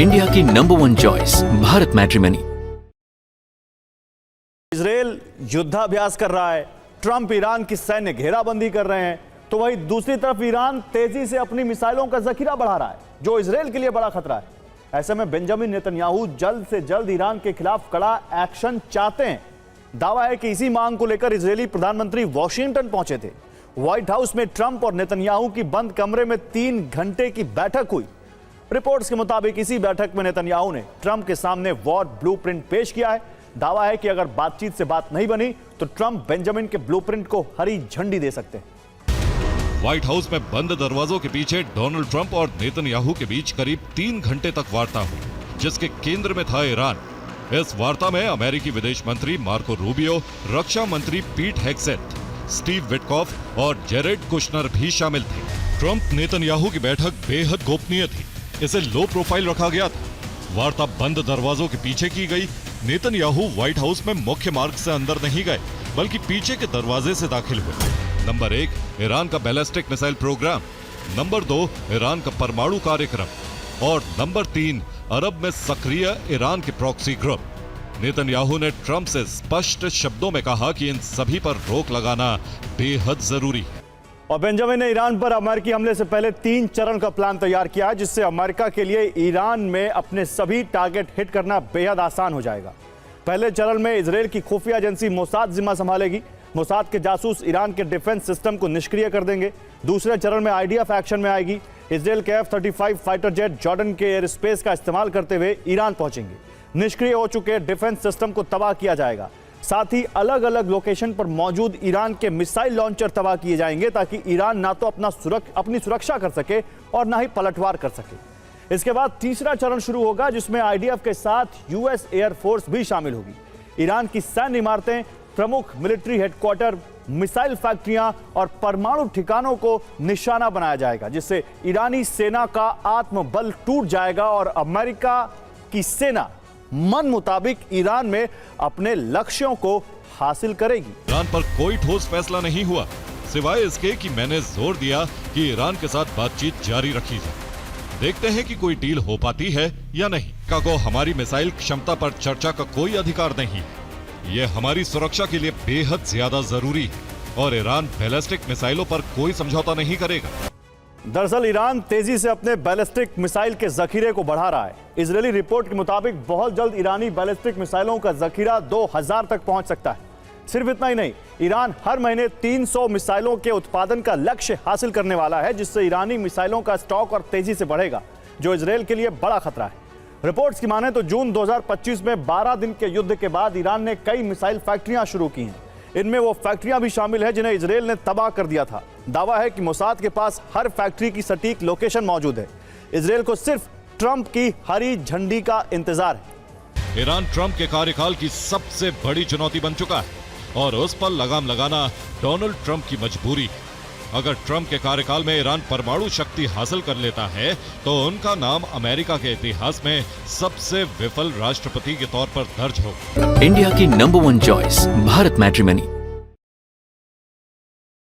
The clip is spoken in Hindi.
इंडिया की number 1 choice Bharat matrimony. Israel युद्धाभ्यास कर रहा है, ट्रंप ईरान की सैन्य घेराबंदी कर रहे हैं, तो वहीं दूसरी तरफ ईरान तेजी से अपनी मिसाइलों का जखीरा बढ़ा रहा है, जो इजरायल के लिए बड़ा खतरा है। ऐसे में बेंजामिन नेतन्याहू जल्द से जल्द ईरान के खिलाफ कड़ा एक्शन चाहते हैं। दावा है कि इसी मांग को लेकर इजरायली प्रधानमंत्री वॉशिंगटन पहुंचे थे। व्हाइट हाउस में ट्रंप और नेतन्याहू की बंद कमरे में 3 घंटे की बैठक हुई। रिपोर्ट्स के मुताबिक इसी बैठक में नेतन्याहू ने ट्रंप के सामने वॉर ब्लूप्रिंट पेश किया है। दावा है कि अगर बातचीत से बात नहीं बनी तो ट्रंप बेंजामिन के ब्लूप्रिंट को हरी झंडी दे सकते हैं। व्हाइट हाउस में बंद दरवाजों के पीछे डोनाल्ड ट्रंप और नेतन्याहू के बीच करीब 3 घंटे तक वार्ता हुई, जिसके केंद्र में था ईरान। इस वार्ता में अमेरिकी विदेश मंत्री मार्को रूबियो, रक्षा मंत्री पीट हेग्सेथ, स्टीव विटकॉफ और जेरेड कुशनर भी शामिल थे। ट्रंप नेतन्याहू की बैठक बेहद गोपनीय थी, इसे लो प्रोफाइल रखा गया था। वार्ता बंद दरवाजों के पीछे की गई। नेतन्याहू व्हाइट हाउस में मुख्य मार्ग से अंदर नहीं गए, बल्कि पीछे के दरवाजे से दाखिल हुए। नंबर 1, ईरान का ballistic missile programme. Number 2, Iran का परमाणु कार्यक्रम। और नंबर 3, अरब में सक्रिय ईरान के प्रॉक्सी ग्रुप। नेतन्याहू ने ट्रंप से स्पष्ट शब्दों में कहा कि इन सभी पर रोक लगाना बेहद जरूरी है। और बेंजामिन ने ईरान पर अमेरिकी हमले से पहले 3 चरण का प्लान तैयार किया है, जिससे अमेरिका के लिए ईरान में अपने सभी टारगेट हिट करना बेहद आसान हो जाएगा। पहले चरण में इजरायल की खुफिया एजेंसी मोसाद जिम्मा संभालेगी। मोसाद के जासूस ईरान के डिफेंस सिस्टम को निष्क्रिय कर देंगे। दूसरे चरण में आईडीएफ एक्शन में आएगी। इजरायल के F-35 फाइटर जेट जॉर्डन के एयर स्पेस का इस्तेमाल करते हुए ईरान पहुंचेंगे। निष्क्रिय हो चुके डिफेंस सिस्टम को तबाह किया जाएगा। साथ ही अलग अलग लोकेशन पर मौजूद ईरान के मिसाइल लॉन्चर तबाह किए जाएंगे, ताकि ईरान ना तो अपनी सुरक्षा कर सके और ना ही पलटवार कर सके। इसके बाद तीसरा चरण शुरू होगा, जिसमें आईडीएफ के साथ यूएस एयरफोर्स भी शामिल होगी। ईरान की सैन्य इमारतें, प्रमुख मिलिट्री हेडक्वार्टर, मिसाइल फैक्ट्रियां और परमाणु ठिकानों को निशाना बनाया जाएगा, जिससे ईरानी सेना का आत्मबल टूट जाएगा और अमेरिका की सेना मन मुताबिक ईरान में अपने लक्ष्यों को हासिल करेगी। ईरान पर कोई ठोस फैसला नहीं हुआ, सिवाय इसके कि मैंने जोर दिया कि ईरान के साथ बातचीत जारी रखी जाए। देखते हैं कि कोई डील हो पाती है या नहीं। को हमारी मिसाइल क्षमता पर चर्चा का कोई अधिकार नहीं है। यह हमारी सुरक्षा के लिए बेहद ज्यादा जरूरी है और ईरान बैलिस्टिक मिसाइलों पर कोई समझौता नहीं करेगा। दरअसल ईरान तेजी से अपने बैलिस्टिक मिसाइल के जखीरे को बढ़ा रहा है। इजरायली रिपोर्ट के मुताबिक बहुत जल्द ईरानी बैलिस्टिक मिसाइलों का जखीरा 2000 तक पहुंच सकता है। सिर्फ इतना ही नहीं, ईरान हर महीने 300 मिसाइलों के उत्पादन का लक्ष्य हासिल करने वाला है, जिससे ईरानी मिसाइलों का स्टॉक और तेजी से बढ़ेगा, जो इजरायल के लिए बड़ा खतरा है। रिपोर्ट्स की माने तो जून 2025 में 12 दिन के युद्ध के बाद ईरान ने कई मिसाइल फैक्ट्रियां शुरू की हैं। इनमें वो फैक्ट्रियां भी शामिल हैं जिन्हें इजरायल ने तबाह कर दिया था। दावा है कि मोसाद के पास हर फैक्ट्री की सटीक लोकेशन मौजूद है। इजरायल को सिर्फ ट्रंप की हरी झंडी का इंतजार है। ईरान ट्रंप के कार्यकाल की सबसे बड़ी चुनौती बन चुका है और उस पर लगाम लगाना डोनाल्ड ट्रंप की मजबूरी है। अगर ट्रंप के कार्यकाल में ईरान परमाणु शक्ति हासिल कर लेता है तो उनका नाम अमेरिका के इतिहास में सबसे विफल राष्ट्रपति के तौर पर दर्ज होगा। इंडिया की नंबर 1 चॉइस भारत मैट्रिमनी।